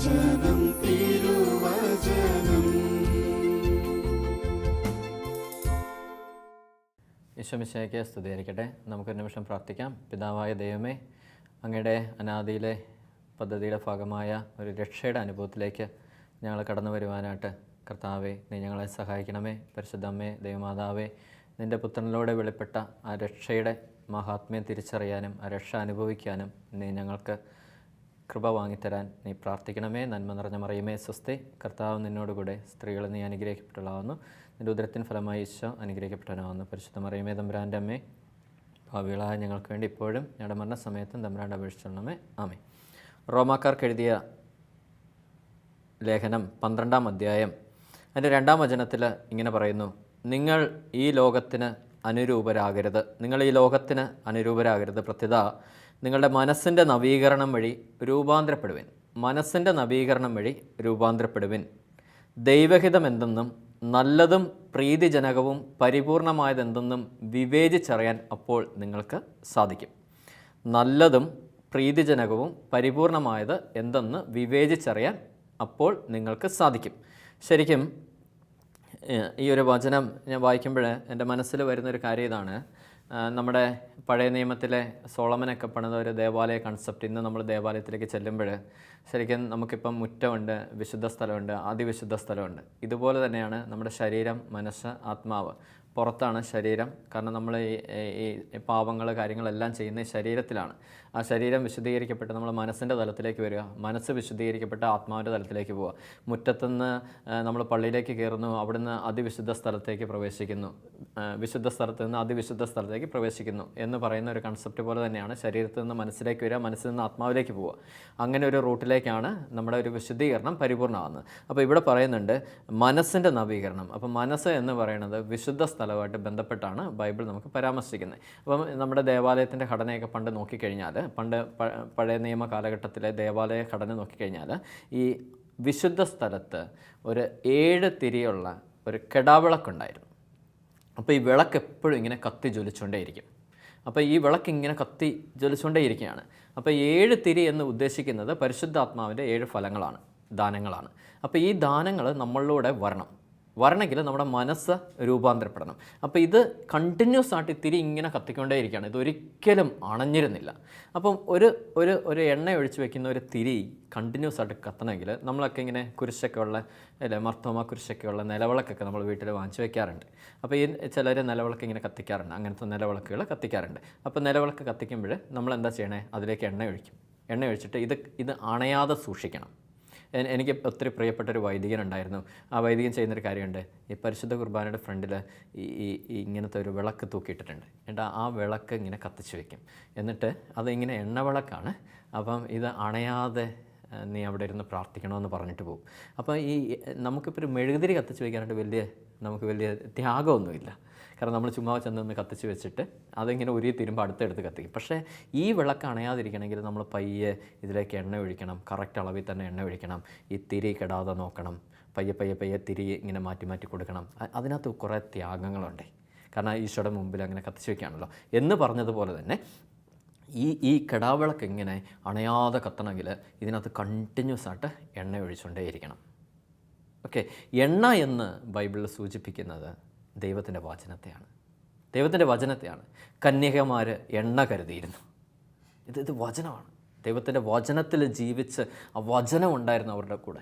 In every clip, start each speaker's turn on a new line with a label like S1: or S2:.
S1: തിരുവചനം തിരുവചനം.
S2: ഈശോമിശിഹായ്ക്ക് സ്തുതിയായിരിക്കട്ടെ. നമുക്കൊരു നിമിഷം പ്രാർത്ഥിക്കാം. പിതാവായ ദൈവമേ, അങ്ങയുടെ അനാദിയിലെ പദ്ധതിയുടെ ഭാഗമായ ഒരു രക്ഷയുടെ അനുഭവത്തിലേക്ക് ഞങ്ങൾ കടന്നു വരുവാനായിട്ട് കർത്താവേ, നീ ഞങ്ങളെ സഹായിക്കണമേ. പരിശുദ്ധ അമ്മേ, ദൈവമാതാവേ, നിൻ്റെ പുത്രനിലൂടെ വെളിപ്പെട്ട ആ രക്ഷയുടെ മഹാത്മ്യം തിരിച്ചറിയാനും ആ രക്ഷ അനുഭവിക്കാനും നീ ഞങ്ങൾക്ക് കൃപ വാങ്ങിത്തരാൻ നീ പ്രാർത്ഥിക്കണമേ. നന്മ നിറഞ്ഞ മറിയമേ സ്വസ്തി, കർത്താവ് നിന്നോടുകൂടെ സ്ത്രീകൾ നീ അനുഗ്രഹിക്കപ്പെട്ടവളാവുന്നു. നിൻ്റെ ഉദരത്തിൻ ഫലമായി ഈശോ അനുഗ്രഹിക്കപ്പെട്ടവനാവുന്നു. പരിശുദ്ധ മറിയമേ തമ്പുരാൻ്റെ അമ്മേ, ഭാവികളായ ഞങ്ങൾക്ക് വേണ്ടി ഇപ്പോഴും ഞങ്ങളുടെ മരണസമയത്തും തമ്പുരാൻ്റെ അപേക്ഷിച്ചോളണമേ. ആമേ. റോമാക്കാർക്ക് എഴുതിയ ലേഖനം 12-ാം അധ്യായം അതിൻ്റെ 2-ാം വചനത്തിൽ ഇങ്ങനെ പറയുന്നു: നിങ്ങൾ ഈ ലോകത്തിന് അനുരൂപരാകരുത്. നിങ്ങൾ ഈ ലോകത്തിന് അനുരൂപരാകരുത്. പ്രത്യുത നിങ്ങളുടെ മനസ്സിൻ്റെ നവീകരണം വഴി രൂപാന്തരപ്പെടുവിൻ. മനസ്സിൻ്റെ നവീകരണം വഴി രൂപാന്തരപ്പെടുവിൻ. ദൈവഹിതം എന്തെന്നും നല്ലതും പ്രീതിജനകവും പരിപൂർണമായതെന്തെന്നും വിവേചിച്ചറിയാൻ അപ്പോൾ നിങ്ങൾക്ക് സാധിക്കും. നല്ലതും പ്രീതിജനകവും പരിപൂർണമായത് എന്തെന്ന് വിവേചിച്ചറിയാൻ അപ്പോൾ നിങ്ങൾക്ക് സാധിക്കും. ശരിക്കും ഈ ഒരു വചനം ഞാൻ വായിക്കുമ്പോൾ എൻ്റെ മനസ്സിൽ വരുന്നൊരു കാര്യം ഇതാണ്. നമ്മുടെ പഴയ നിയമത്തിലെ സോളമനൊക്കെ പണിത ഒരു ദേവാലയ കൺസെപ്റ്റ് ഇന്ന് നമ്മൾ ദേവാലയത്തിലേക്ക് ചെല്ലുമ്പോൾ ശരിക്കും നമുക്കിപ്പം മുറ്റമുണ്ട്, വിശുദ്ധ സ്ഥലമുണ്ട്, അതിവിശുദ്ധ സ്ഥലമുണ്ട്. ഇതുപോലെ തന്നെയാണ് നമ്മുടെ ശരീരം, മനസ്സ്, ആത്മാവ്. പുറത്താണ് ശരീരം. കാരണം നമ്മൾ ഈ പാവങ്ങൾ കാര്യങ്ങളെല്ലാം ചെയ്യുന്ന ശരീരത്തിലാണ്. ആ ശരീരം വിശുദ്ധീകരിക്കപ്പെട്ട് നമ്മൾ മനസ്സിൻ്റെ തലത്തിലേക്ക് വരിക, മനസ്സ് വിശുദ്ധീകരിക്കപ്പെട്ട് ആത്മാവിൻ്റെ തലത്തിലേക്ക് പോവുക. മുറ്റത്തുനിന്ന് നമ്മൾ പള്ളിയിലേക്ക് കയറുന്നു, അവിടുന്ന് അതിവിശുദ്ധ സ്ഥലത്തേക്ക് പ്രവേശിക്കുന്നു, വിശുദ്ധ സ്ഥലത്ത് നിന്ന് അതിവിശുദ്ധ സ്ഥലത്തേക്ക് പ്രവേശിക്കുന്നു എന്ന് പറയുന്ന ഒരു കൺസെപ്റ്റ് പോലെ തന്നെയാണ് ശരീരത്തിൽ നിന്ന് മനസ്സിലേക്ക് വരിക, മനസ്സിൽ നിന്ന് ആത്മാവിലേക്ക് പോവുക. അങ്ങനെ ഒരു റൂട്ടിലേക്കാണ് നമ്മുടെ ഒരു വിശുദ്ധീകരണം പരിപൂർണ്ണമാകുന്നത്. അപ്പോൾ ഇവിടെ പറയുന്നുണ്ട് മനസ്സിൻ്റെ നവീകരണം. അപ്പം മനസ്സ് എന്ന് പറയുന്നത് വിശുദ്ധ സ്ഥലമായിട്ട് ബന്ധപ്പെട്ടാണ് ബൈബിൾ നമുക്ക് പരാമർശിക്കുന്നത്. അപ്പം നമ്മുടെ ദേവാലയത്തിൻ്റെ ഘടനയൊക്കെ പണ്ട് നോക്കിക്കഴിഞ്ഞാൽ, പഴയ നിയമ കാലഘട്ടത്തിലെ ദേവാലയ ഘടന നോക്കിക്കഴിഞ്ഞാൽ ഈ വിശുദ്ധ സ്ഥലത്ത് ഒരു 7 തിരിയുള്ള ഒരു കെടാവിളക്കുണ്ടായിരുന്നു. അപ്പോൾ ഈ വിളക്ക് എപ്പോഴും ഇങ്ങനെ കത്തി ജ്വലിച്ചുകൊണ്ടേയിരിക്കും. അപ്പോൾ ഈ വിളക്ക് ഇങ്ങനെ കത്തി ജ്വലിച്ചുകൊണ്ടേയിരിക്കുകയാണ്. അപ്പോൾ 7 തിരി എന്ന് ഉദ്ദേശിക്കുന്നത് പരിശുദ്ധാത്മാവിൻ്റെ 7 ഫലങ്ങളാണ്, ദാനങ്ങളാണ്. അപ്പോൾ ഈ ദാനങ്ങൾ നമ്മളിലൂടെ വരണമെങ്കിൽ നമ്മുടെ മനസ്സ് രൂപാന്തരപ്പെടണം. അപ്പോൾ ഇത് കണ്ടിന്യൂസ് ആയിട്ട് തിരി ഇങ്ങനെ കത്തിക്കൊണ്ടേയിരിക്കുകയാണ്. ഇതൊരിക്കലും അണഞ്ഞിരുന്നില്ല. അപ്പം ഒരു എണ്ണ ഒഴിച്ച് വെക്കുന്ന ഒരു തിരി കണ്ടിന്യൂസ് ആയിട്ട് കത്തണമെങ്കിൽ നമ്മളൊക്കെ ഇങ്ങനെ കുരിശൊക്കെ ഉള്ള മർത്തോമ കുരിശൊക്കെ ഉള്ള നിലവിളക്കൊക്കെ നമ്മൾ വീട്ടിൽ വാങ്ങിച്ച് വെക്കാറുണ്ട്. അപ്പോൾ ഈ ചിലർ നിലവിളക്ക് ഇങ്ങനെ കത്തിക്കാറുണ്ട്, അങ്ങനത്തെ നിലവിളക്കുകൾ കത്തിക്കാറുണ്ട്. അപ്പോൾ നിലവിളക്ക് കത്തിക്കുമ്പോൾ നമ്മൾ എന്താ ചെയ്യണേ? അതിലേക്ക് എണ്ണ ഒഴിക്കും. എണ്ണ ഒഴിച്ചിട്ട് ഇത് അണയാതെ സൂക്ഷിക്കണം. എനിക്ക് ഒത്തിരി പ്രിയപ്പെട്ടൊരു വൈദികനുണ്ടായിരുന്നു. ആ വൈദികൻ ചെയ്യുന്നൊരു കാര്യമുണ്ട്. ഈ പരിശുദ്ധ കുർബാനയുടെ ഫ്രണ്ടിൽ ഇങ്ങനത്തെ ഒരു വിളക്ക് തൂക്കിയിട്ടിട്ടുണ്ട്. എന്നിട്ട് ആ വിളക്ക് ഇങ്ങനെ കത്തിച്ച് വയ്ക്കും. എന്നിട്ട് അതിങ്ങനെ എണ്ണ വിളക്കാണ്. അപ്പം ഇത് അണയാതെ നീ അവിടെ ഇരുന്ന് പ്രാർത്ഥിക്കണമെന്ന് പറഞ്ഞിട്ട് പോകും. അപ്പോൾ നമുക്കിപ്പോൾ ഒരു മെഴുകുതിരി കത്തിച്ച് വയ്ക്കാനായിട്ട് നമുക്ക് വലിയ ത്യാഗമൊന്നുമില്ല. കാരണം നമ്മൾ ചുമ്മാ ചെന്നൊന്ന് കത്തിച്ച് വെച്ചിട്ട് അതിങ്ങനെ ഉരുകി തീരുമ്പോൾ അടുത്തെടുത്ത് കത്തിക്കും. പക്ഷേ ഈ വിളക്ക് അണയാതിരിക്കണമെങ്കിൽ നമ്മൾ പയ്യെ ഇതിലേക്ക് എണ്ണ ഒഴിക്കണം, കറക്റ്റ് അളവിൽ തന്നെ എണ്ണ ഒഴിക്കണം, ഈ തിരി കെടാതെ നോക്കണം, പയ്യെ തിരി ഇങ്ങനെ മാറ്റി കൊടുക്കണം. അതിനകത്ത് കുറേ ത്യാഗങ്ങളുണ്ട്. കാരണം ഈശോയുടെ മുമ്പിൽ അങ്ങനെ കത്തിച്ച് വയ്ക്കുകയാണല്ലോ എന്ന് പറഞ്ഞതുപോലെ തന്നെ ഈ കെടാവിളക്ക് ഇങ്ങനെ അണയാതെ കത്തണമെങ്കിൽ ഇതിനകത്ത് കണ്ടിന്യൂസ് ആയിട്ട് എണ്ണ ഒഴിച്ചുകൊണ്ടേയിരിക്കണം. ഓക്കെ, എണ്ണ എന്ന് ബൈബിളിൽ സൂചിപ്പിക്കുന്നത് ദൈവത്തിൻ്റെ വചനത്തെയാണ്. കന്യകമാർ എണ്ണ കരുതിയിരുന്നു. ഇത് വചനമാണ്. ദൈവത്തിൻ്റെ വചനത്തിൽ ജീവിച്ച് ആ വചനം ഉണ്ടായിരുന്നു അവരുടെ കൂടെ.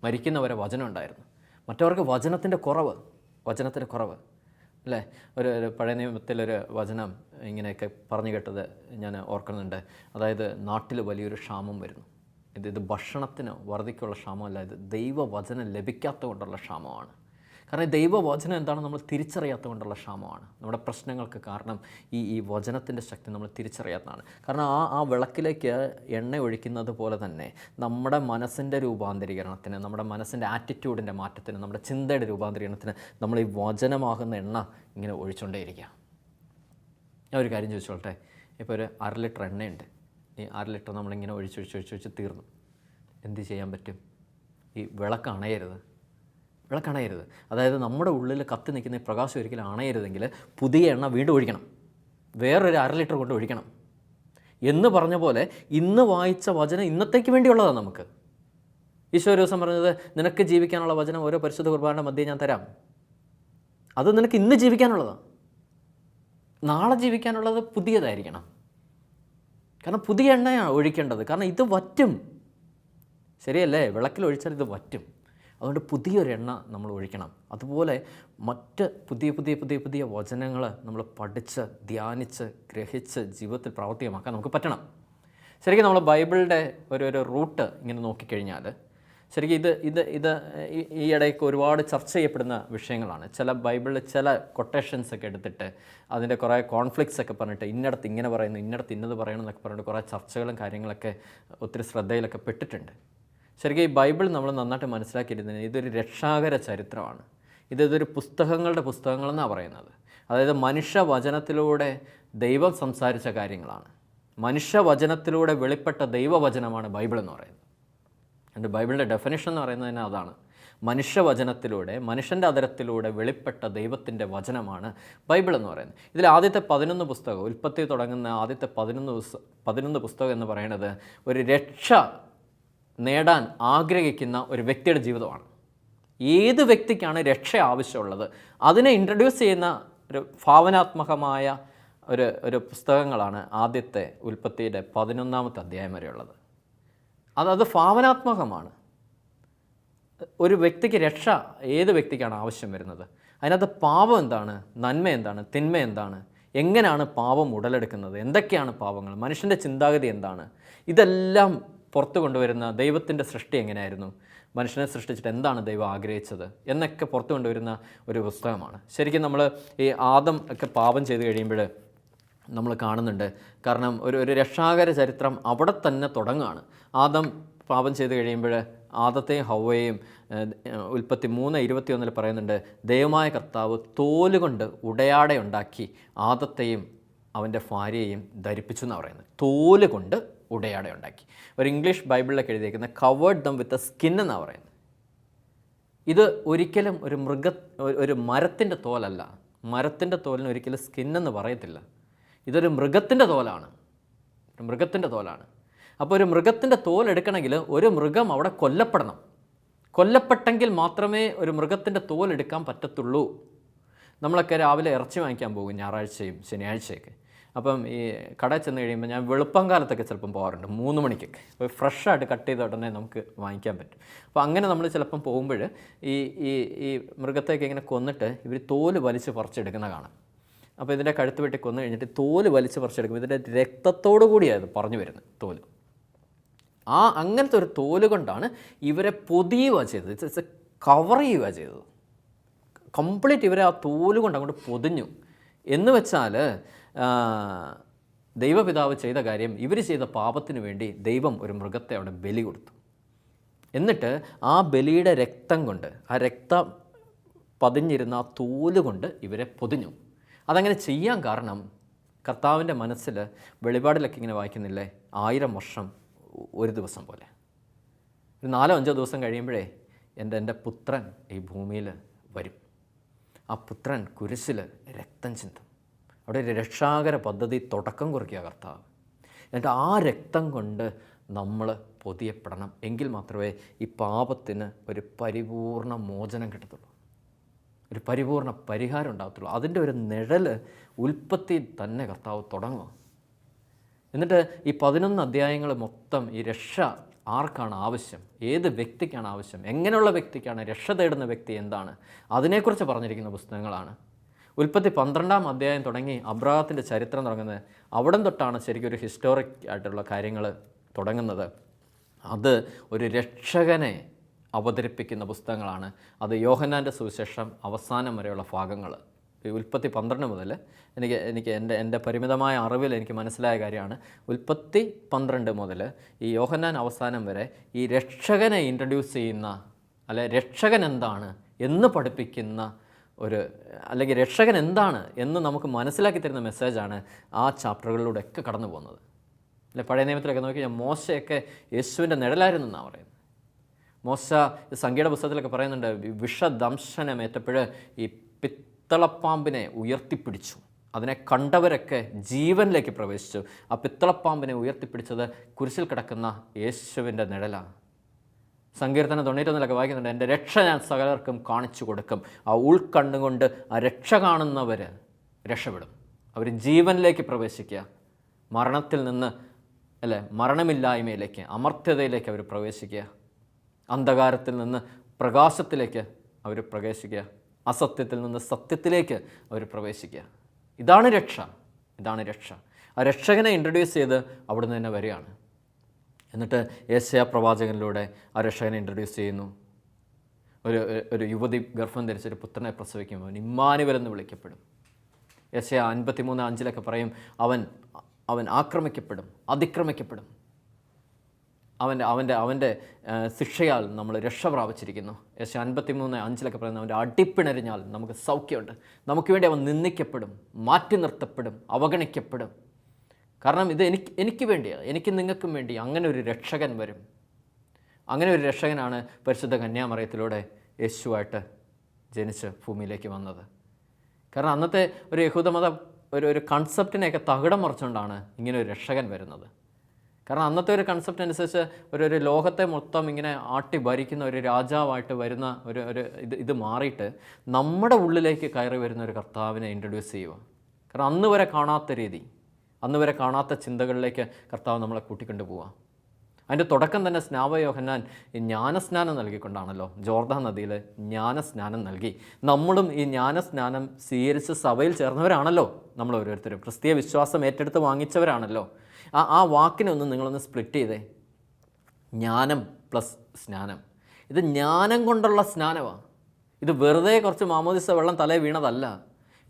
S2: മരിക്കുന്നവരെ വചനം ഉണ്ടായിരുന്നു. മറ്റവർക്ക് വചനത്തിൻ്റെ കുറവ് അല്ലേ? ഒരു പഴയ നിയമത്തിലൊരു വചനം ഇങ്ങനെയൊക്കെ പറഞ്ഞു കേട്ടത് ഞാൻ ഓർക്കുന്നുണ്ട്. അതായത് നാട്ടിൽ വലിയൊരു ക്ഷാമം വരുന്നു. ഇത് ഭക്ഷണത്തിന് വറുതിക്കുള്ള ക്ഷാമമല്ല, ഇത് ദൈവവചനം ലഭിക്കാത്തത് കൊണ്ടുള്ള ക്ഷാമമാണ്. കാരണം ദൈവവചനം എന്താണെന്ന് നമ്മൾ തിരിച്ചറിയാത്തത് കൊണ്ടുള്ള ക്ഷാമമാണ്. നമ്മുടെ പ്രശ്നങ്ങൾക്ക് കാരണം ഈ വചനത്തിൻ്റെ ശക്തി നമ്മൾ തിരിച്ചറിയാത്തതാണ്. കാരണം ആ വിളക്കിലേക്ക് എണ്ണ ഒഴിക്കുന്നത് പോലെ തന്നെ നമ്മുടെ മനസ്സിൻ്റെ രൂപാന്തരീകരണത്തിന്, നമ്മുടെ മനസ്സിൻ്റെ ആറ്റിറ്റ്യൂഡിൻ്റെ മാറ്റത്തിന്, നമ്മുടെ ചിന്തയുടെ രൂപാന്തരീകരണത്തിന് നമ്മൾ ഈ വചനമാകുന്ന എണ്ണ ഇങ്ങനെ ഒഴിച്ചുകൊണ്ടേയിരിക്കുക. ഞാൻ ഒരു കാര്യം ചോദിച്ചോളട്ടെ. ഇപ്പോൾ ഒരു 1/2 ലിറ്റർ എണ്ണയുണ്ട്. ഈ 1/2 ലിറ്റർ നമ്മളിങ്ങനെ ഒഴിച്ച് തീർന്നു. എന്ത് ചെയ്യാൻ പറ്റും? ഈ വിളക്ക് അണയരുത്. അതായത് നമ്മുടെ ഉള്ളിൽ കത്തി നിൽക്കുന്ന ഈ പ്രകാശം ഒരിക്കലും അണയരുതെങ്കിൽ പുതിയ എണ്ണ വീണ്ടും ഒഴിക്കണം, വേറൊരു 1/2 ലിറ്റർ കൊണ്ട് ഒഴിക്കണം എന്ന് പറഞ്ഞ പോലെ ഇന്ന് വായിച്ച വചനം ഇന്നത്തേക്ക് വേണ്ടിയുള്ളതാണ് നമുക്ക്. ഈശോ ഒരു ദിവസം പറഞ്ഞത്, നിനക്ക് ജീവിക്കാനുള്ള വചനം ഓരോ പരിശുദ്ധ കുർബാനയുടെ മധ്യേ ഞാൻ തരാം. അത് നിനക്ക് ഇന്ന് ജീവിക്കാനുള്ളതാണ്. നാളെ ജീവിക്കാനുള്ളത് പുതിയതായിരിക്കണം. കാരണം പുതിയ എണ്ണയാണ് ഒഴിക്കേണ്ടത്. കാരണം ഇത് വറ്റും, ശരിയല്ലേ? വിളക്കിൽ ഒഴിച്ചാൽ ഇത് വറ്റും. അതുകൊണ്ട് പുതിയൊരു എണ്ണ നമ്മൾ ഒഴിക്കണം. അതുപോലെ മറ്റ് പുതിയ പുതിയ പുതിയ പുതിയ വചനങ്ങൾ നമ്മൾ പഠിച്ച് ധ്യാനിച്ച് ഗ്രഹിച്ച് ജീവിതത്തിൽ പ്രാവർത്തികമാക്കാൻ നമുക്ക് പറ്റണം. ശരിക്കും നമ്മൾ ബൈബിളിൻ്റെ ഒരു റൂട്ട് ഇങ്ങനെ നോക്കിക്കഴിഞ്ഞാൽ ശരിക്കും ഇത് ഈ ഇടയ്ക്ക് ഒരുപാട് ചർച്ച ചെയ്യപ്പെടുന്ന വിഷയങ്ങളാണ്. ചില ബൈബിളിൽ ചില കൊട്ടേഷൻസ് ഒക്കെ എടുത്തിട്ട് അതിൻ്റെ കുറേ കോൺഫ്ലിക്ട്സ് ഒക്കെ പറഞ്ഞിട്ട് ഇന്നടത്ത് ഇങ്ങനെ പറയുന്നു, ഇന്നടത്ത് ഇന്നത് പറയണം എന്നൊക്കെ പറഞ്ഞിട്ട് കുറേ ചർച്ചകളും കാര്യങ്ങളൊക്കെ ഒത്തിരി ശ്രദ്ധയിലൊക്കെ പെട്ടിട്ടുണ്ട്. ശരിക്കും ഈ ബൈബിൾ നമ്മൾ നന്നായിട്ട് മനസ്സിലാക്കിയിരുന്നത് ഇതൊരു രക്ഷാകര ചരിത്രമാണ്. ഇതൊരു പുസ്തകങ്ങളെന്നാണ് പറയുന്നത്. അതായത് മനുഷ്യവചനത്തിലൂടെ ദൈവം സംസാരിച്ച കാര്യങ്ങളാണ്. മനുഷ്യവചനത്തിലൂടെ വെളിപ്പെട്ട ദൈവവചനമാണ് ബൈബിൾ എന്ന് പറയുന്നത്. എൻ്റെ ബൈബിളിൻ്റെ ഡെഫിനിഷൻ എന്ന് പറയുന്നത് തന്നെ അതാണ്. മനുഷ്യവചനത്തിലൂടെ, മനുഷ്യൻ്റെ അതരത്തിലൂടെ വെളിപ്പെട്ട ദൈവത്തിൻ്റെ വചനമാണ് ബൈബിൾ എന്ന് പറയുന്നത്. ഇതിൽ ആദ്യത്തെ 11 പുസ്തകം, ഉൽപ്പത്തി തുടങ്ങുന്ന ആദ്യത്തെ 11 പുസ്തകം എന്ന് പറയുന്നത് ഒരു രക്ഷ നേടാൻ ആഗ്രഹിക്കുന്ന ഒരു വ്യക്തിയുടെ ജീവിതമാണ്. ഏത് വ്യക്തിക്കാണ് രക്ഷ ആവശ്യമുള്ളത് അതിനെ ഇൻട്രൊഡ്യൂസ് ചെയ്യുന്ന ഒരു ഭാവനാത്മകമായ ഒരു പുസ്തകങ്ങളാണ് ആദ്യത്തെ ഉൽപ്പത്തിയുടെ 11ാമത്തെ അധ്യായം വരെയുള്ളത്. അത് ഭാവനാത്മകമാണ്. ഒരു വ്യക്തിക്ക് രക്ഷ ഏത് വ്യക്തിക്കാണ് ആവശ്യം വരുന്നത്, അതിനകത്ത് പാപം എന്താണ്, നന്മ എന്താണ്, തിന്മ എന്താണ്, എങ്ങനെയാണ് പാപം ഉടലെടുക്കുന്നത്, എന്തൊക്കെയാണ് പാപങ്ങൾ, മനുഷ്യൻ്റെ ചിന്താഗതി എന്താണ്, ഇതെല്ലാം പുറത്തു കൊണ്ടുവരുന്ന ദൈവത്തിൻ്റെ സൃഷ്ടി എങ്ങനെയായിരുന്നു, മനുഷ്യനെ സൃഷ്ടിച്ചിട്ട് എന്താണ് ദൈവം ആഗ്രഹിച്ചത് എന്നൊക്കെ പുറത്തു കൊണ്ടുവരുന്ന ഒരു പുസ്തകമാണ്. ശരിക്കും നമ്മൾ ഈ ആദം ഒക്കെ പാപം ചെയ്ത് കഴിയുമ്പോൾ നമ്മൾ കാണുന്നുണ്ട്. കാരണം ഒരു രക്ഷാകര ചരിത്രം അവിടെ തന്നെ തുടങ്ങുകയാണ്. ആദം പാപം ചെയ്ത് കഴിയുമ്പോൾ ആദത്തെയും ഹവ്വയെയും ഉൽപ്പത്തി 3:21 പറയുന്നുണ്ട്, ദൈവമായ കർത്താവ് തോലുകൊണ്ട് ഉടയാടയുണ്ടാക്കി ആദത്തെയും അവൻ്റെ ഭാര്യയെയും ധരിപ്പിച്ചു എന്നാണ് പറയുന്നത്. തോല് കൊണ്ട് ഉടയാടയുണ്ടാക്കി. ഒരു ഇംഗ്ലീഷ് ബൈബിളിലൊക്കെ എഴുതിയിരിക്കുന്ന covered dum with a skin എന്നാണ് പറയുന്നത്. ഇത് ഒരിക്കലും ഒരു മരത്തിൻ്റെ തോലല്ല. മരത്തിൻ്റെ തോലിന് ഒരിക്കലും സ്കിന്നെന്ന് പറയത്തില്ല. ഇതൊരു മൃഗത്തിൻ്റെ തോലാണ്. മൃഗത്തിൻ്റെ തോലാണ്. അപ്പോൾ ഒരു മൃഗത്തിൻ്റെ തോൽ എടുക്കണമെങ്കിൽ ഒരു മൃഗം അവിടെ കൊല്ലപ്പെടണം. കൊല്ലപ്പെട്ടെങ്കിൽ മാത്രമേ ഒരു മൃഗത്തിൻ്റെ തോൽ എടുക്കാൻ പറ്റത്തുള്ളൂ. നമ്മളൊക്കെ രാവിലെ ഇറച്ചി വാങ്ങിക്കാൻ പോകും ഞായറാഴ്ചയും ശനിയാഴ്ചയൊക്കെ. അപ്പം ഈ കടയിൽ ചെന്ന് കഴിയുമ്പോൾ ഞാൻ വെളുപ്പം കാലത്തൊക്കെ ചിലപ്പം പോകാറുണ്ട്, 3 മണിക്കൊക്കെ. അപ്പോൾ ഫ്രഷായിട്ട് കട്ട് ചെയ്ത ഉടനെ നമുക്ക് വാങ്ങിക്കാൻ പറ്റും. അപ്പോൾ അങ്ങനെ നമ്മൾ ചിലപ്പം പോകുമ്പോൾ ഈ മൃഗത്തെയൊക്കെ ഇങ്ങനെ കൊന്നിട്ട് ഇവർ തോല് വലിച്ച് പറിച്ചെടുക്കുന്ന കാണാം. അപ്പോൾ ഇതിൻ്റെ കഴുത്ത് വെട്ടി കൊന്നു കഴിഞ്ഞിട്ട് തോല് വലിച്ച് പറിച്ചെടുക്കും. ഇതിൻ്റെ രക്തത്തോടു കൂടിയാണ് പറഞ്ഞു വരുന്നത് തോല്. അങ്ങനത്തെ ഒരു തോല് കൊണ്ടാണ് ഇവരെ പൊതിയുക ചെയ്തത്, കവർ ചെയ്യുക ചെയ്തത്. കംപ്ലീറ്റ് ഇവരെ ആ തോല് കൊണ്ട് അങ്ങോട്ട് പൊതിഞ്ഞു. എന്ന് വെച്ചാൽ ദൈവപിതാവ് ചെയ്ത കാര്യം, ഇവർ ചെയ്ത പാപത്തിന് വേണ്ടി ദൈവം ഒരു മൃഗത്തെ അവിടെ ബലി കൊടുത്തു. എന്നിട്ട് ആ ബലിയുടെ രക്തം കൊണ്ട്, ആ രക്തം പതിഞ്ഞിരുന്ന ആ തോല് കൊണ്ട് ഇവരെ പൊതിഞ്ഞു. അതങ്ങനെ ചെയ്യാൻ കാരണം കർത്താവിൻ്റെ മനസ്സിൽ വെളിപാടിലൊക്കെ ഇങ്ങനെ വായിക്കുന്നില്ലേ, 1000 വർഷം ഒരു ദിവസം പോലെ. ഒരു 4-5 ദിവസം കഴിയുമ്പോഴേ എൻ്റെ പുത്രൻ ഈ ഭൂമിയിൽ വരും. ആ പുത്രൻ കുരിശിൽ രക്തം ചിന്തും. അവിടെ ഒരു രക്ഷാകര പദ്ധതി തുടക്കം കുറിക്കുക കർത്താവ്. എന്നിട്ട് ആ രക്തം കൊണ്ട് നമ്മൾ പൊതിയപ്പെടണം. എങ്കിൽ മാത്രമേ ഈ പാപത്തിന് ഒരു പരിപൂർണ മോചനം കിട്ടത്തുള്ളൂ, ഒരു പരിപൂർണ പരിഹാരം ഉണ്ടാകത്തുള്ളൂ. അതിൻ്റെ ഒരു നിഴൽ ഉൽപ്പത്തി തന്നെ കർത്താവ് തുടങ്ങുക. എന്നിട്ട് ഈ 11 അധ്യായങ്ങൾ മൊത്തം ഈ രക്ഷ ആർക്കാണ് ആവശ്യം, ഏത് വ്യക്തിക്കാണ് ആവശ്യം, എങ്ങനെയുള്ള വ്യക്തിക്കാണ് രക്ഷ തേടുന്ന വ്യക്തി എന്താണ്, അതിനെക്കുറിച്ച് പറഞ്ഞിരിക്കുന്ന പുസ്തകങ്ങളാണ്. ഉൽപ്പത്തി 12-ാം അധ്യായം തുടങ്ങി അബ്രാഹത്തിൻ്റെ ചരിത്രം തുടങ്ങുന്നത് അവിടെ തൊട്ടാണ് ശരിക്കും ഒരു ഹിസ്റ്റോറിക് ആയിട്ടുള്ള കാര്യങ്ങൾ തുടങ്ങുന്നത്. അത് ഒരു രക്ഷകനെ അവതരിപ്പിക്കുന്ന പുസ്തകങ്ങളാണ്. അത് യോഹന്നാൻ്റെ സുവിശേഷം അവസാനം വരെയുള്ള ഭാഗങ്ങൾ. ഉൽപ്പത്തി 12 മുതൽ എനിക്ക് എൻ്റെ പരിമിതമായ അറിവിൽ എനിക്ക് മനസ്സിലായ കാര്യമാണ്, ഉൽപ്പത്തി 12 മുതൽ ഈ യോഹന്നാൻ അവസാനം വരെ ഈ രക്ഷകനെ ഇൻട്രൊഡ്യൂസ് ചെയ്യുന്ന, അല്ലെ രക്ഷകൻ എന്താണ് എന്ന് പഠിപ്പിക്കുന്ന അല്ലെങ്കിൽ രക്ഷകൻ എന്താണ് എന്ന് നമുക്ക് മനസ്സിലാക്കി തരുന്ന മെസ്സേജാണ് ആ ചാപ്റ്ററുകളിലൂടെയൊക്കെ കടന്നു പോകുന്നത്. അല്ലെ പഴയ നിയമത്തിലൊക്കെ നോക്കി മോശയൊക്കെ യേശുവിൻ്റെ നിഴലായിരുന്നു എന്നാണ് പറയുന്നത്. മോശ സംഖ്യയുടെ പുസ്തകത്തിലൊക്കെ പറയുന്നുണ്ട്, വിഷദംശനമേറ്റപ്പോൾ ഈ പിത്തളപ്പാമ്പിനെ ഉയർത്തിപ്പിടിച്ചു. അതിനെ കണ്ടവരൊക്കെ ജീവനിലേക്ക് പ്രവേശിച്ചു. ആ പിത്തളപ്പാമ്പിനെ ഉയർത്തിപ്പിടിച്ചത് കുരിശിൽ കിടക്കുന്ന യേശുവിൻ്റെ നിഴലാണ്. സങ്കീർത്തനം 91 വായിക്കുന്നുണ്ട്, എൻ്റെ രക്ഷ ഞാൻ സകലർക്കും കാണിച്ചു കൊടുക്കും. ആ ഉൾക്കണ്ണുകൊണ്ട് ആ രക്ഷ കാണുന്നവർ രക്ഷപ്പെടും. അവർ ജീവനിലേക്ക് പ്രവേശിക്കുക, മരണത്തിൽ നിന്ന് മരണമില്ലായ്മയിലേക്ക്, അമർത്യതയിലേക്ക് അവർ പ്രവേശിക്കുക, അന്ധകാരത്തിൽ നിന്ന് പ്രകാശത്തിലേക്ക് അവർ പ്രവേശിക്കുക, അസത്യത്തിൽ നിന്ന് സത്യത്തിലേക്ക് അവർ പ്രവേശിക്കുക. ഇതാണ് രക്ഷ, ഇതാണ് രക്ഷ. ആ രക്ഷകനെ ഇൻട്രൊഡ്യൂസ് ചെയ്ത് അവിടുന്ന് തന്നെ വരികയാണ്. എന്നിട്ട് യെശയ്യാ പ്രവാചകനിലൂടെ ആ രക്ഷകനെ ഇൻട്രൊഡ്യൂസ് ചെയ്യുന്നു. ഒരു യുവതി ഗർഭം ധരിച്ചൊരു പുത്രനെ പ്രസവിക്കുമ്പോൾ ഇമ്മാനുവേൽ എന്ന് വിളിക്കപ്പെടും. യെശയ്യാ 53:5 പറയും, അവൻ ആക്രമിക്കപ്പെടും, അതിക്രമിക്കപ്പെടും, അവൻ്റെ ശിക്ഷയാൽ നമ്മൾ രക്ഷ പ്രാപിച്ചിരിക്കുന്നു. യെശയ്യാ 53:5 പറയുന്നത്, അവൻ്റെ അടിപ്പിണരിഞ്ഞാൽ നമുക്ക് സൗഖ്യമുണ്ട്. നമുക്ക് വേണ്ടി അവൻ നിന്ദിക്കപ്പെടും, മാറ്റി നിർത്തപ്പെടും, അവഗണിക്കപ്പെടും. കാരണം ഇത് എനിക്ക് വേണ്ടിയാണ്, എനിക്ക് നിങ്ങൾക്കും വേണ്ടി അങ്ങനെ ഒരു രക്ഷകൻ വരും. അങ്ങനെ ഒരു രക്ഷകനാണ് പരിശുദ്ധ കന്യാമറിയത്തിലൂടെ യേശുവായിട്ട് ജനിച്ച് ഭൂമിയിലേക്ക് വന്നത്. കാരണം അന്നത്തെ ഒരു യഹൂദമത ഒരു കൺസെപ്റ്റിനെയൊക്കെ തകിടം മറിച്ചുകൊണ്ടാണ് ഇങ്ങനെ ഒരു രക്ഷകൻ വരുന്നത്. കാരണം അന്നത്തെ ഒരു കൺസെപ്റ്റ് അനുസരിച്ച് ഒരു ലോകത്തെ മൊത്തം ഇങ്ങനെ ആട്ടി ഭരിക്കുന്ന ഒരു രാജാവായിട്ട് വരുന്ന ഇത് മാറിയിട്ട് നമ്മുടെ ഉള്ളിലേക്ക് കയറി വരുന്ന ഒരു കർത്താവിനെ ഇൻട്രൊഡ്യൂസ് ചെയ്യുക. കാരണം അന്ന് വരെ കാണാത്ത രീതി, അന്ന് വരെ കാണാത്ത ചിന്തകളിലേക്ക് കർത്താവ് നമ്മളെ കൂട്ടിക്കൊണ്ടു പോവുക. അതിൻ്റെ തുടക്കം തന്നെ സ്നാപകയോഹന്നാൻ ഈ ജ്ഞാനസ്നാനം നൽകിക്കൊണ്ടാണല്ലോ. ജോർദാൻ നദിയിൽ ജ്ഞാനസ്നാനം നൽകി. നമ്മളും ഈ ജ്ഞാനസ്നാനം സ്വീകരിച്ച് സഭയിൽ ചേർന്നവരാണല്ലോ നമ്മൾ ഓരോരുത്തരും. ക്രിസ്തീയ വിശ്വാസം ഏറ്റെടുത്ത് വാങ്ങിച്ചവരാണല്ലോ. ആ വാക്കിനെ നിങ്ങളൊന്ന് സ്പ്ലിറ്റ് ചെയ്തേ. ജ്ഞാനം പ്ലസ് സ്നാനം. ഇത് ജ്ഞാനം കൊണ്ടുള്ള സ്നാനമാണ്. ഇത് വെറുതെ കുറച്ച് മാമോദിസ വെള്ളം തലയിൽ വീണതല്ല.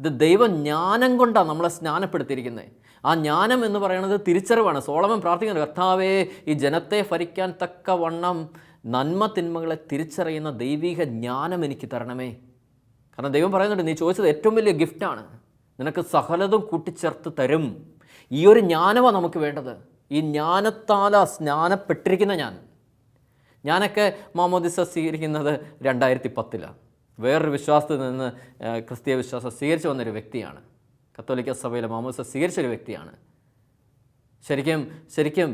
S2: ഇത് ദൈവജ്ഞാനം കൊണ്ടാണ് നമ്മളെ സ്നാനപ്പെടുത്തിയിരിക്കുന്നത്. ആ ജ്ഞാനം എന്ന് പറയുന്നത് തിരിച്ചറിവാണ്. സോളമൻ പ്രാർത്ഥിക്കുന്നത്, കർത്താവേ, ഈ ജനത്തെ ഭരിക്കാൻ തക്കവണ്ണം നന്മ തിന്മകളെ തിരിച്ചറിയുന്ന ദൈവിക ജ്ഞാനം എനിക്ക് തരണമേ. കാരണം ദൈവം പറയുന്നുണ്ട്, നീ ചോദിച്ചത് ഏറ്റവും വലിയ ഗിഫ്റ്റാണ്, നിനക്ക് സകലതും കൂട്ടിച്ചേർത്ത് തരും. ഈ ഒരു ജ്ഞാനമാണ് നമുക്ക് വേണ്ടത്. ഈ ജ്ഞാനത്താല സ്നാനപ്പെട്ടിരിക്കുന്ന ഞാനൊക്കെ മാമോദിസ സ്വീകരിക്കുന്നത് 2010 വേറൊരു വിശ്വാസത്തിൽ നിന്ന് ക്രിസ്തീയ വിശ്വാസം സ്വീകരിച്ചു വന്നൊരു വ്യക്തിയാണ്. കത്തോലിക്ക സഭയിലെ മാമോദിസ സ്വീകരിച്ചൊരു വ്യക്തിയാണ്. ശരിക്കും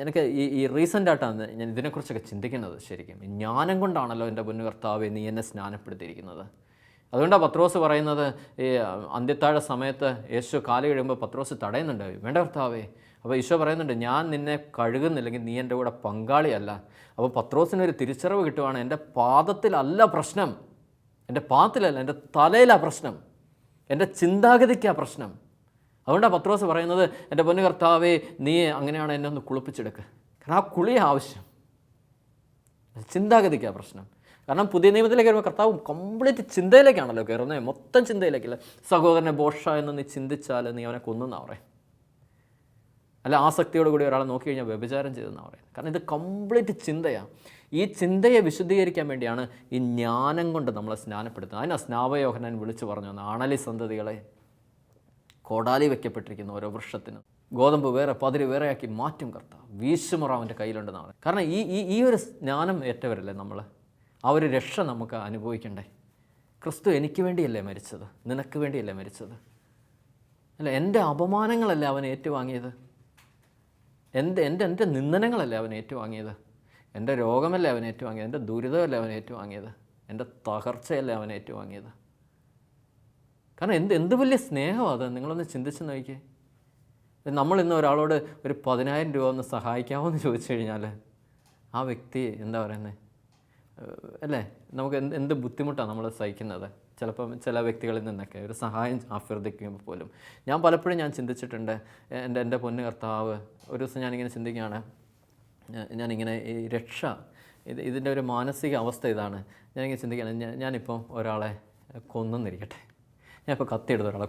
S2: എനിക്ക് ഈ റീസെൻ്റായിട്ടാണ് ഞാൻ ഇതിനെക്കുറിച്ചൊക്കെ ചിന്തിക്കുന്നത്. ശരിക്കും ജ്ഞാനം കൊണ്ടാണല്ലോ എൻ്റെ പൊന്നു കർത്താവേ നീ എന്നെ സ്നാനപ്പെടുത്തിയിരിക്കുന്നത്. അതുകൊണ്ടാണ് പത്രോസ് പറയുന്നത്, ഈ അന്ത്യത്താഴ സമയത്ത് യേശു കാല് കഴിയുമ്പോൾ പത്രോസ് തടയുന്നുണ്ട്, വേണ്ട കർത്താവേ. അപ്പോൾ ഈശോ പറയുന്നുണ്ട്, ഞാൻ നിന്നെ കഴുകുന്നില്ലെങ്കിൽ നീ എൻ്റെ കൂടെ പങ്കാളിയല്ല. അപ്പോൾ പത്രോസിനൊരു തിരിച്ചറിവ് കിട്ടുവാണ്, എൻ്റെ പാദത്തിലല്ല പ്രശ്നം, എൻ്റെ പാദത്തിലല്ല, എൻ്റെ തലയിലാണ് പ്രശ്നം, എൻ്റെ ചിന്താഗതിക്കാണ് പ്രശ്നം. അതുകൊണ്ടാണ് പത്രോസ് പറയുന്നത്, എൻ്റെ പൊന്നു കർത്താവേ നീ അങ്ങനെയാണ് എന്നെ ഒന്ന് കുളിപ്പിച്ചെടുക്കുക. കാരണം ആ കുളിയ ആവശ്യം, ചിന്താഗതിക്കാണ് പ്രശ്നം. കാരണം പുതിയ നിയമത്തിലേക്ക് വരുമ്പോൾ കർത്താവ് കംപ്ലീറ്റ് ചിന്തയിലേക്കാണല്ലോ കയറുന്നത്, മൊത്തം ചിന്തയിലേക്കില്ല. സഹോദരനെ ബോഷ എന്ന് നീ ചിന്തിച്ചാൽ നീ അവനെ കൊന്നെന്നാണ് പറയും. അല്ല, ആസക്തിയോട് കൂടി ഒരാളെ നോക്കി കഴിഞ്ഞാൽ വ്യഭിചാരം ചെയ്തെന്നാണ് പറയുന്നത്. കാരണം ഇത് കംപ്ലീറ്റ് ചിന്തയാണ്. ഈ ചിന്തയെ വിശുദ്ധീകരിക്കാൻ വേണ്ടിയാണ് ഈ ജ്ഞാനം കൊണ്ട് നമ്മളെ സ്നാനപ്പെടുത്തുന്നത്. അതിനാണ് സ്നാപകയോഹന്നാൻ വിളിച്ചു പറഞ്ഞു, ആണലി സന്തതികളെ, കോടാലി വയ്ക്കപ്പെട്ടിരിക്കുന്ന ഓരോ വൃക്ഷത്തിനും ഗോതമ്പ് വേറെ പതിര് വേറെയാക്കി മാറ്റും കർത്താവ്, വീശുമുറ അവൻ്റെ കയ്യിലുണ്ടെന്നാണ് പറയുന്നത്. കാരണം ഈ ഒരു ജ്ഞാനം ഏറ്റവരല്ലേ നമ്മൾ, ആ ഒരു രക്ഷ നമുക്ക് അനുഭവിക്കണ്ടേ. ക്രിസ്തു എനിക്ക് വേണ്ടിയല്ലേ മരിച്ചത്, നിനക്ക് വേണ്ടിയല്ലേ മരിച്ചത്, അല്ല? എൻ്റെ അപമാനങ്ങളല്ലേ അവൻ ഏറ്റുവാങ്ങിയത്, എൻ്റെ നിന്ദനങ്ങളല്ലേ അവൻ ഏറ്റുവാങ്ങിയത്, എൻ്റെ രോഗമല്ലേ അവൻ ഏറ്റുവാങ്ങിയത്, എൻ്റെ ദുരിതമല്ലേ അവൻ ഏറ്റുവാങ്ങിയത്, എൻ്റെ തകർച്ചയല്ലേ അവൻ ഏറ്റുവാങ്ങിയത്. കാരണം എന്ത് വലിയ സ്നേഹമാണ് അത്, നിങ്ങളൊന്ന് ചിന്തിച്ച് നോക്കിയേ. നമ്മളിന്ന് ഒരാളോട് ഒരു 10,000 രൂപ ഒന്ന് സഹായിക്കാമോ എന്ന് ചോദിച്ചു കഴിഞ്ഞാൽ ആ വ്യക്തി എന്താ പറയുന്നത്, അല്ലേ? നമുക്ക് എന്ത് ബുദ്ധിമുട്ടാണ് നമ്മൾ സഹിക്കുന്നത്. ചിലപ്പം ചില വ്യക്തികളിൽ നിന്നൊക്കെ ഒരു സഹായം അഭ്യർത്ഥിക്കുമ്പോൾ പോലും ഞാൻ പലപ്പോഴും ചിന്തിച്ചിട്ടുണ്ട്, എൻ്റെ പൊന്നു കർത്താവ്. ഒരു ദിവസം ഞാനിങ്ങനെ ചിന്തിക്കുകയാണ്, ഞാനിങ്ങനെ ഈ രക്ഷ ഇതിൻ്റെ ഒരു മാനസിക അവസ്ഥ ഇതാണ്. ഞാനിങ്ങനെ ചിന്തിക്കുകയാണ്, ഞാനിപ്പോൾ ഒരാളെ കൊന്നെന്നിരിക്കട്ടെ, ഞാനിപ്പോൾ കത്തിയെടുത്ത് ഒരാളെ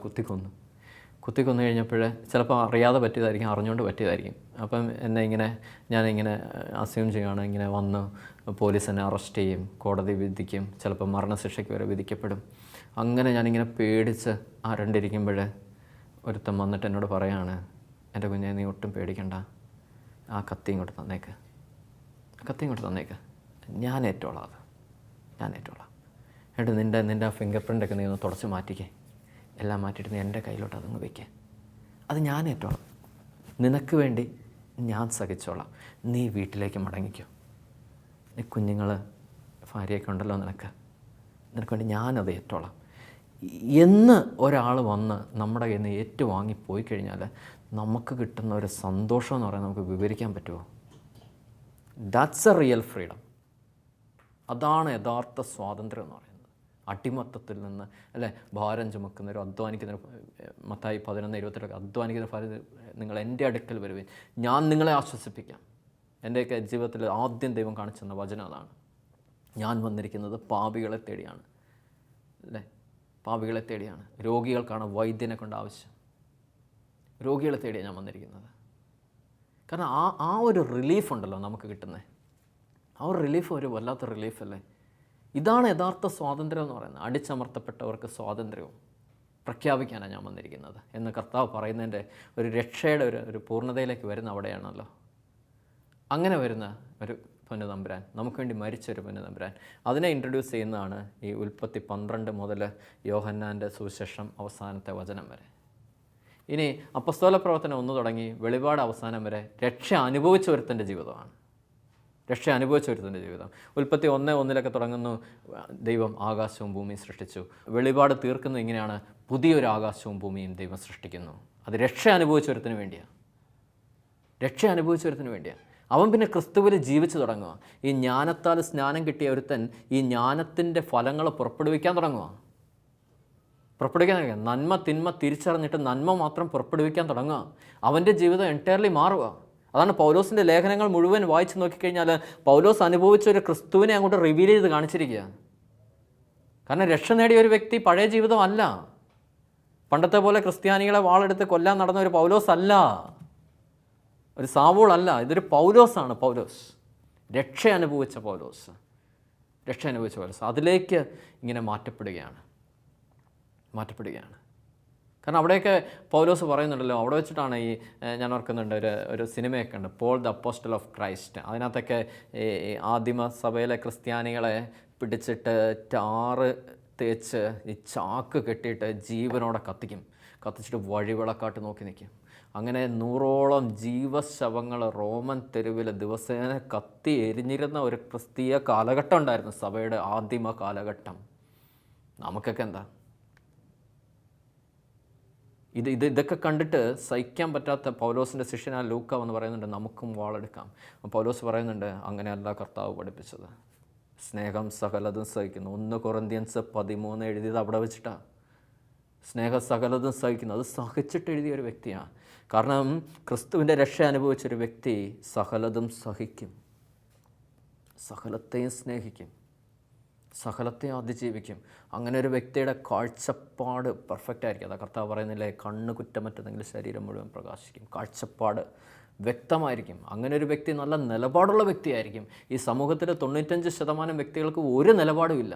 S2: കുത്തിക്കൊന്നു കഴിഞ്ഞപ്പോൾ ചിലപ്പോൾ അറിയാതെ പറ്റിയതായിരിക്കും, അറിഞ്ഞുകൊണ്ട് പറ്റിയതായിരിക്കും. അപ്പം ഞാനിങ്ങനെ അസ്യൂം ചെയ്യുകയാണ്, ഇങ്ങനെ വന്ന് പോലീസ് എന്നെ അറസ്റ്റ് ചെയ്യും, കോടതി വിധിക്കും, ചിലപ്പോൾ മരണശിക്ഷയ്ക്ക് വരെ വിധിക്കപ്പെടും. അങ്ങനെ ഞാനിങ്ങനെ പേടിച്ച് അരണ്ടിരിക്കുമ്പോൾ ഒരുത്തൻ വന്നിട്ട് എന്നോട് പറയാണ്, എൻ്റെ കുഞ്ഞെ നീ ഒട്ടും പേടിക്കണ്ട, ആ കത്തി ഇങ്ങോട്ട് തന്നേക്ക്, ഞാൻ ഏറ്റോളാം, എന്നിട്ട് നിൻ്റെ ആ ഫിംഗർ പ്രിൻ്റൊക്കെ നീ ഒന്ന് തുടച്ച് മാറ്റിക്കേ, എല്ലാം മാറ്റിയിട്ട് നീ എൻ്റെ കയ്യിലോട്ട് അതങ്ങ് വയ്ക്കുക, അത് ഞാൻ ഏറ്റോളാം, നിനക്ക് വേണ്ടി ഞാൻ സഹിച്ചോളാം, നീ വീട്ടിലേക്ക് മടങ്ങിക്കോ, ഈ കുഞ്ഞുങ്ങൾ ഭാര്യയൊക്കെ ഉണ്ടല്ലോ നിനക്ക് വേണ്ടി ഞാനത് ഏറ്റോളാം എന്ന് ഒരാൾ വന്ന് നമ്മുടെ കയ്യിൽ നിന്ന് ഏറ്റുവാങ്ങി പോയി കഴിഞ്ഞാൽ നമുക്ക് കിട്ടുന്ന ഒരു സന്തോഷം എന്ന് പറയുന്നത് നമുക്ക് വിവരിക്കാൻ പറ്റുമോ? That's A real freedom. അതാണ് യഥാർത്ഥ സ്വാതന്ത്ര്യം എന്ന് പറയുന്നത്. അടിമത്തത്തിൽ നിന്ന് അല്ലേ, ഭാരം ചുമക്കുന്നവരും അധ്വാനിക്കുന്നവരും, മത്തായി 11:28 അധ്വാനിക്കുന്ന ഭാരം നിങ്ങൾ എൻ്റെ അടുക്കൽ വരുവിൻ, ഞാൻ നിങ്ങളെ ആശ്വസിപ്പിക്കാം. എൻ്റെയൊക്കെ ജീവിതത്തിൽ ആദ്യം ദൈവം കാണിച്ചു തന്ന വചനം അതാണ്. ഞാൻ വന്നിരിക്കുന്നത് പാപികളെ തേടിയാണ്, അല്ലേ, പാപികളെ തേടിയാണ്. രോഗികൾക്കാണ് വൈദ്യനെ കൊണ്ട് ആവശ്യം. രോഗികളെ തേടിയാണ് ഞാൻ വന്നിരിക്കുന്നത്. കാരണം ആ ഒരു റിലീഫ് ഉണ്ടല്ലോ നമുക്ക് കിട്ടുന്നത്. ആ ഒരു റിലീഫ് ഒരു വല്ലാത്ത റിലീഫല്ലേ. ഇതാണ് യഥാർത്ഥ സ്വാതന്ത്ര്യം എന്ന് പറയുന്നത്. അടിച്ചമർത്തപ്പെട്ടവർക്ക് സ്വാതന്ത്ര്യവും പ്രഖ്യാപിക്കാനാണ് ഞാൻ വന്നിരിക്കുന്നത് എന്ന് കർത്താവ് പറയുന്നതിൻ്റെ ഒരു രക്ഷയുടെ ഒരു പൂർണ്ണതയിലേക്ക് വരുന്ന അവിടെയാണല്ലോ. അങ്ങനെ വരുന്ന ഒരു പൊന്നുതമ്പുരാൻ, നമുക്ക് വേണ്ടി മരിച്ചൊരു പൊന്നുതമ്പുരാൻ, അതിനെ ഇൻട്രൊഡ്യൂസ് ചെയ്യുന്നതാണ് ഈ ഉൽപ്പത്തി 12 മുതൽ യോഹന്നാൻ്റെ സുവിശേഷം അവസാനത്തെ വചനം വരെ. ഇനി അപ്പസ്തോല പ്രവർത്തനം 1 തുടങ്ങി വെളിപാട് അവസാനം വരെ രക്ഷ അനുഭവിച്ച ഒരുത്തൻ്റെ ജീവിതമാണ്. രക്ഷ അനുഭവിച്ച ഒരുത്തൻ്റെ ജീവിതം. ഉൽപ്പത്തി 1:1 തുടങ്ങുന്നു, ദൈവം ആകാശവും ഭൂമിയും സൃഷ്ടിച്ചു. വെളിപാട് തീർക്കുന്നത് ഇങ്ങനെയാണ്, പുതിയൊരു ആകാശവും ഭൂമിയും ദൈവം സൃഷ്ടിക്കുന്നു. അത് രക്ഷ അനുഭവിച്ചൊരുത്തിന് വേണ്ടിയാണ്. രക്ഷ അനുഭവിച്ചൊരുത്തിന് വേണ്ടിയാണ്. അവൻ പിന്നെ ക്രിസ്തുവിൽ ജീവിച്ചു തുടങ്ങുക. ഈ ജ്ഞാനത്താൽ സ്നാനം കിട്ടിയ ഒരുത്തൻ ഈ ജ്ഞാനത്തിൻ്റെ ഫലങ്ങൾ പുറപ്പെടുവിക്കാൻ തുടങ്ങുക. നന്മ തിന്മ തിരിച്ചറിഞ്ഞിട്ട് നന്മ മാത്രം പുറപ്പെടുവിക്കാൻ തുടങ്ങുക. അവൻ്റെ ജീവിതം എൻറ്റയർലി മാറുക. അതാണ് പൗലോസിൻ്റെ ലേഖനങ്ങൾ മുഴുവൻ വായിച്ച് നോക്കിക്കഴിഞ്ഞാൽ പൗലോസ് അനുഭവിച്ച ഒരു ക്രിസ്തുവിനെ അങ്ങോട്ട് റിവീൽ ചെയ്ത് കാണിച്ചിരിക്കുക. കാരണം രക്ഷ നേടിയ ഒരു വ്യക്തി പഴയ ജീവിതം അല്ല. പണ്ടത്തെ പോലെ ക്രിസ്ത്യാനികളെ വാളെടുത്ത് കൊല്ലാൻ നടന്ന ഒരു പൗലോസ് അല്ല, ഒരു സാവൂൾ അല്ല. ഇതൊരു പൗലോസാണ്. പൗലോസ് രക്ഷ അനുഭവിച്ച പൗലോസ്. അതിലേക്ക് ഇങ്ങനെ മാറ്റപ്പെടുകയാണ്. കാരണം അവിടെയൊക്കെ പൗലോസ് പറയുന്നുണ്ടല്ലോ, അവിടെ വെച്ചിട്ടാണ് ഈ ഞാൻ ഓർക്കുന്നുണ്ട് ഒരു സിനിമയൊക്കെ ഉണ്ട്, Paul the apostle of Christ. അതിനകത്തൊക്കെ ഈ ആദിമ സഭയിലെ ക്രിസ്ത്യാനികളെ പിടിച്ചിട്ട് ടാറ് തേച്ച് ഈ ചാക്ക് കെട്ടിയിട്ട് ജീവനോടെ കത്തിച്ചിട്ട് വഴിവിളക്കാട്ട് നോക്കി നിൽക്കും. അങ്ങനെ 100ഓളം ജീവശവങ്ങൾ റോമൻ തെരുവിൽ ദിവസേന കത്തി എരിഞ്ഞിരുന്ന ഒരു ക്രിസ്തീയ കാലഘട്ടം ഉണ്ടായിരുന്നു, സഭയുടെ ആദിമ കാലഘട്ടം. നമുക്കൊക്കെ എന്താ ഇതൊക്കെ കണ്ടിട്ട് സഹിക്കാൻ പറ്റാത്ത പൗലോസിൻ്റെ ശിഷ്യനായ ലൂക്ക എന്ന് പറയുന്നുണ്ട്, നമുക്കും വാളെടുക്കാം. പൗലോസ് പറയുന്നുണ്ട്, അങ്ങനെയല്ല കർത്താവ് പഠിപ്പിച്ചത്. സ്നേഹം സകലതും സഹിക്കുന്നു. 1 കൊറിന്ത്യൻസ് 13 എഴുതിയത് അവിടെ വെച്ചിട്ടാണ്. സ്നേഹം സകലതും സഹിക്കുന്നു. അത് സഹിച്ചിട്ട് എഴുതിയ ഒരു വ്യക്തിയാണ്. കാരണം ക്രിസ്തുവിൻ്റെ രക്ഷ അനുഭവിച്ചൊരു വ്യക്തി സകലതും സഹിക്കും, സകലത്തെയും സ്നേഹിക്കും, സകലത്തെ അതിജീവിക്കും. അങ്ങനെ ഒരു വ്യക്തിയുടെ കാഴ്ചപ്പാട് പെർഫെക്റ്റ് ആയിരിക്കും. അതാ കർത്താവ് പറയുന്നില്ലേ, കണ്ണ് കുറ്റമറ്റതെങ്കിൽ ശരീരം മുഴുവൻ പ്രകാശിക്കും. കാഴ്ചപ്പാട് വ്യക്തമായിരിക്കും. അങ്ങനെ ഒരു വ്യക്തി നല്ല നിലപാടുള്ള വ്യക്തിയായിരിക്കും. ഈ സമൂഹത്തിലെ 95% വ്യക്തികൾക്ക് ഒരു നിലപാടുമില്ല.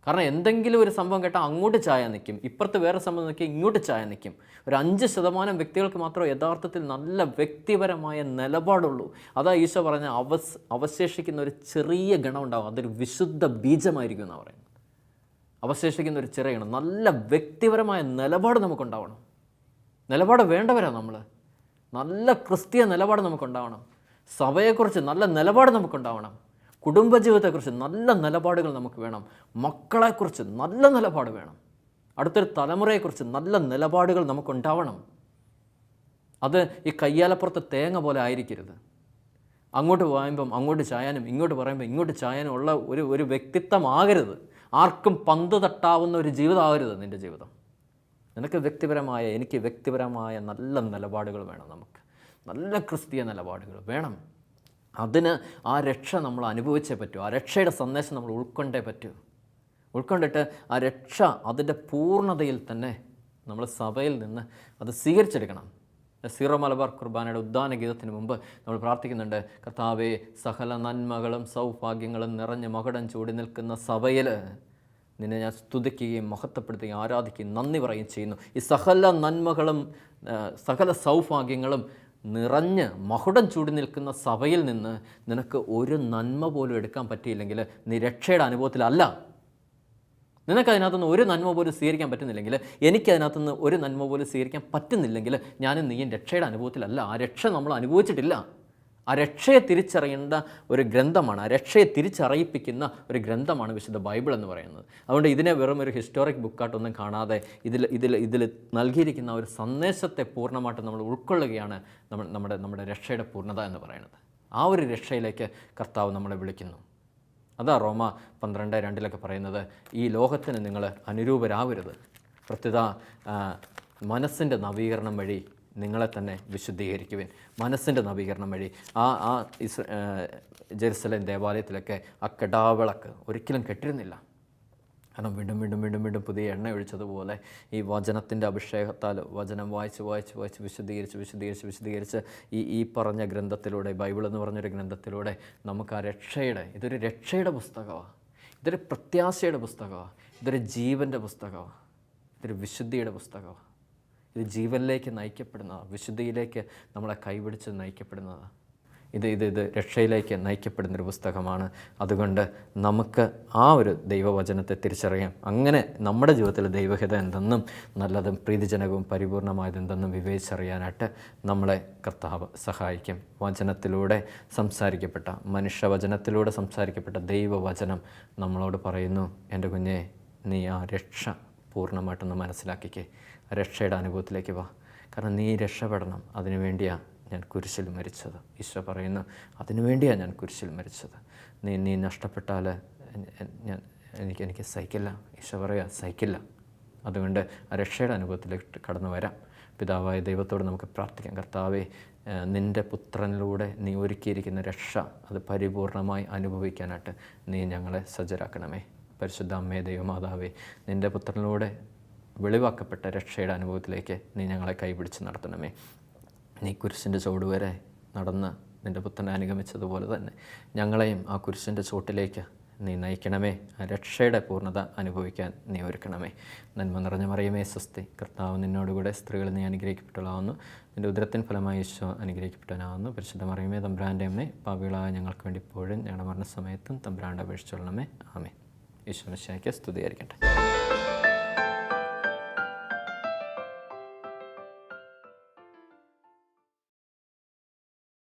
S2: കാരണം എന്തെങ്കിലും ഒരു സംഭവം കേട്ടാൽ അങ്ങോട്ട് ചായ നിൽക്കും, ഇപ്പുറത്ത് വേറെ സംഭവം നിൽക്കുക ഇങ്ങോട്ട് ചായ നിൽക്കും. ഒരു 5% വ്യക്തികൾക്ക് മാത്രമേ യഥാർത്ഥത്തിൽ നല്ല വ്യക്തിപരമായ നിലപാടുള്ളൂ. അതാ ഈശോ പറഞ്ഞ അവശേഷിക്കുന്ന ഒരു ചെറിയ ഗണം ഉണ്ടാകും, അതൊരു വിശുദ്ധ ബീജമായിരിക്കും എന്നാണ് പറയുന്നത്. അവശേഷിക്കുന്ന ഒരു ചെറിയ ഗണം, നല്ല വ്യക്തിപരമായ നിലപാട് നമുക്കുണ്ടാവണം. നിലപാട് വേണ്ടവരാണ് നമ്മൾ. നല്ല ക്രിസ്തീയ നിലപാട് നമുക്കുണ്ടാവണം. സഭയെക്കുറിച്ച് നല്ല നിലപാട് നമുക്കുണ്ടാവണം. കുടുംബജീവിതത്തെക്കുറിച്ച് നല്ല നിലപാടുകൾ നമുക്ക് വേണം. മക്കളെക്കുറിച്ച് നല്ല നിലപാട് വേണം. അടുത്തൊരു തലമുറയെക്കുറിച്ച് നല്ല നിലപാടുകൾ നമുക്കുണ്ടാവണം. അത് ഈ കയ്യാലപ്പുറത്ത് തേങ്ങ പോലെ ആയിരിക്കരുത്. അങ്ങോട്ട് പറയുമ്പം അങ്ങോട്ട് ചായാനും ഇങ്ങോട്ട് പറയുമ്പോൾ ഇങ്ങോട്ട് ചായാനും ഉള്ള ഒരു വ്യക്തിത്വമാകരുത്. ആർക്കും പന്ത് തട്ടാവുന്ന ഒരു ജീവിതമാകരുത് നിൻ്റെ ജീവിതം. നിനക്ക് വ്യക്തിപരമായ, എനിക്ക് വ്യക്തിപരമായ നല്ല നിലപാടുകൾ വേണം. നമുക്ക് നല്ല ക്രിസ്തീയ നിലപാടുകൾ വേണം. അതിന് ആ രക്ഷ നമ്മൾ അനുഭവിച്ചേ പറ്റൂ. ആ രക്ഷയുടെ സന്ദേശം നമ്മൾ ഉൾക്കൊണ്ടേ പറ്റൂ. ഉൾക്കൊണ്ടിട്ട് ആ രക്ഷ അതിൻ്റെ പൂർണ്ണതയിൽ തന്നെ നമ്മൾ സഭയിൽ നിന്ന് അത് സ്വീകരിച്ചെടുക്കണം. സീറോ മലബാർ കുർബാനയുടെ ഉദ്ദാന ഗീതത്തിന് മുമ്പ് നമ്മൾ പ്രാർത്ഥിക്കുന്നുണ്ട്, കർത്താവേ, സകല നന്മകളും സൗഭാഗ്യങ്ങളും നിറഞ്ഞ് മകുടം ചൂടി നിൽക്കുന്ന സഭയിൽ നിന്നെ ഞാൻ സ്തുതിക്കുകയും മഹത്വപ്പെടുത്തുകയും ആരാധിക്കുകയും നന്ദി പറയുകയും ചെയ്യുന്നു. ഈ സകല നന്മകളും സകല സൗഭാഗ്യങ്ങളും നിറഞ്ഞ് മകുടം ചൂടി നിൽക്കുന്ന സഭയിൽ നിന്ന് നിനക്ക് ഒരു നന്മ പോലും എടുക്കാൻ പറ്റിയില്ലെങ്കിൽ നീ രക്ഷയുടെ അനുഭവത്തിലല്ല. നിനക്കതിനകത്തുനിന്ന് ഒരു നന്മ പോലും സ്വീകരിക്കാൻ പറ്റുന്നില്ലെങ്കിൽ, എനിക്കതിനകത്തുനിന്ന് ഒരു നന്മ പോലും സ്വീകരിക്കാൻ പറ്റുന്നില്ലെങ്കിൽ ഞാനും നീയും രക്ഷയുടെ അനുഭവത്തിലല്ല. ആ രക്ഷ നമ്മൾ അനുഭവിച്ചിട്ടില്ല. ആ രക്ഷയെ തിരിച്ചറിയേണ്ട ഒരു ഗ്രന്ഥമാണ്, ആ രക്ഷയെ തിരിച്ചറിയിപ്പിക്കുന്ന ഒരു ഗ്രന്ഥമാണ് വിശുദ്ധ ബൈബിൾ എന്ന് പറയുന്നത്. അതുകൊണ്ട് ഇതിനെ വെറും ഒരു ഹിസ്റ്റോറിക് ബുക്കായിട്ടൊന്നും കാണാതെ ഇതിൽ നൽകിയിരിക്കുന്ന ഒരു സന്ദേശത്തെ പൂർണ്ണമായിട്ട് നമ്മൾ ഉൾക്കൊള്ളുകയാണ് നമ്മുടെ രക്ഷയുടെ പൂർണ്ണത എന്ന് പറയുന്നത്. ആ ഒരു രക്ഷയിലേക്ക് കർത്താവ് നമ്മളെ വിളിക്കുന്നു. അതാ റോമ 12:2 പറയുന്നത്, ഈ ലോകത്തിന് നിങ്ങൾ അനുരൂപരാവരുത്, പ്രത്യുത മനസ്സിൻ്റെ നവീകരണം വഴി നിങ്ങളെ തന്നെ വിശുദ്ധീകരിക്കുവിൻ. മനസ്സിൻ്റെ നവീകരണം വഴി ജെറുസലേം ദേവാലയത്തിലൊക്കെ ആ കെടാവിളക്ക് ഒരിക്കലും കെട്ടിരുന്നില്ല. കാരണം വീണ്ടും വീണ്ടും വീണ്ടും വീണ്ടും പുതിയ എണ്ണ ഒഴിച്ചതുപോലെ ഈ വചനത്തിൻ്റെ അഭിഷേകത്താൽ വചനം വായിച്ച് വിശുദ്ധീകരിച്ച് ഈ പറഞ്ഞ ഗ്രന്ഥത്തിലൂടെ, ബൈബിൾ എന്ന് പറഞ്ഞൊരു ഗ്രന്ഥത്തിലൂടെ നമുക്ക് ആ ഇതൊരു രക്ഷയുടെ പുസ്തകമാണ്, ഇതൊരു പ്രത്യാശയുടെ പുസ്തകമാണ്, ഇതൊരു ജീവൻ്റെ പുസ്തകമാണ്, ഇതൊരു വിശുദ്ധിയുടെ പുസ്തകമാണ്. ഇത് ജീവനിലേക്ക് നയിക്കപ്പെടുന്നതാണ്, വിശുദ്ധിയിലേക്ക് നമ്മളെ കൈപിടിച്ച് നയിക്കപ്പെടുന്നതാണ്. ഇത് രക്ഷയിലേക്ക് നയിക്കപ്പെടുന്നൊരു പുസ്തകമാണ്. അതുകൊണ്ട് നമുക്ക് ആ ഒരു ദൈവവചനത്തെ തിരിച്ചറിയാം. അങ്ങനെ നമ്മുടെ ജീവിതത്തിൽ ദൈവഹിതം എന്തെന്നും നല്ലതും പ്രീതിജനകവും പരിപൂർണമായതെന്തെന്നും വിവേചിച്ചറിയാനായിട്ട് നമ്മളെ കർത്താവ് സഹായിക്കും. വചനത്തിലൂടെ സംസാരിക്കപ്പെട്ട, മനുഷ്യവചനത്തിലൂടെ സംസാരിക്കപ്പെട്ട ദൈവവചനം നമ്മളോട് പറയുന്നു, എൻ്റെ കുഞ്ഞെ, നീ ആ രക്ഷ പൂർണ്ണമായിട്ടൊന്ന് മനസ്സിലാക്കിക്കേ, രക്ഷയുടെ അനുഭവത്തിലേക്ക് വാ. കാരണം നീ രക്ഷപ്പെടണം, അതിനു വേണ്ടിയാണ് ഞാൻ കുരിശിൽ മരിച്ചത്. ഈശോ പറയുന്നു, അതിനു വേണ്ടിയാണ് ഞാൻ കുരിശിൽ മരിച്ചത്. നീ നഷ്ടപ്പെട്ടാൽ എനിക്ക് സഹിക്കില്ല. ഈശോ പറയുക, സഹിക്കില്ല. അതുകൊണ്ട് ആ രക്ഷയുടെ അനുഭവത്തിലേക്ക് കടന്നു വരാം. പിതാവായ ദൈവത്തോട് നമുക്ക് പ്രാർത്ഥിക്കാം. കർത്താവേ, നിൻ്റെ പുത്രനിലൂടെ നീ ഒരുക്കിയിരിക്കുന്ന രക്ഷ അത് പരിപൂർണമായി അനുഭവിക്കാനായിട്ട് നീ ഞങ്ങളെ സജ്ജരാക്കണമേ. പരിശുദ്ധ അമ്മേ, ദൈവമാതാവേ, നിൻ്റെ പുത്രനിലൂടെ വെളിവാക്കപ്പെട്ട രക്ഷയുടെ അനുഭവത്തിലേക്ക് നീ ഞങ്ങളെ കൈപിടിച്ച് നടത്തണമേ. നീ കുരിശിൻ്റെ ചുവട് വരെ നടന്ന് നിൻ്റെ പുത്രനെ അനുഗമിച്ചതുപോലെ തന്നെ ഞങ്ങളെയും ആ കുരിശിൻ്റെ ചുവട്ടിലേക്ക് നീ നയിക്കണമേ. ആ രക്ഷയുടെ പൂർണ്ണത അനുഭവിക്കാൻ നീ ഒരുക്കണമേ. നന്മ നിറഞ്ഞ മറിയമേ, സ്വസ്തി, കർത്താവ് നിന്നോടുകൂടെ സ്ത്രീകൾ നീ അനുഗ്രഹിക്കപ്പെട്ടവളാവുന്നു, നിൻ്റെ ഉദരത്തിൻ ഫലമായി ഈശോ അനുഗ്രഹിക്കപ്പെട്ടവനാവുന്നു. പരിശുദ്ധ മറിയമേ, തമ്പുരാൻ്റെ അമ്മേ, പാപികളായ ഞങ്ങൾക്ക് വേണ്ടി ഇപ്പോഴും ഞങ്ങളുടെ മരണസമയത്തും തമ്പുരാൻ്റെ അപേക്ഷിച്ചുകൊള്ളണമേ. ആമേൻ. ഈശോ മിശിഹായ്ക്ക് സ്തുതിയായിരിക്കട്ടെ.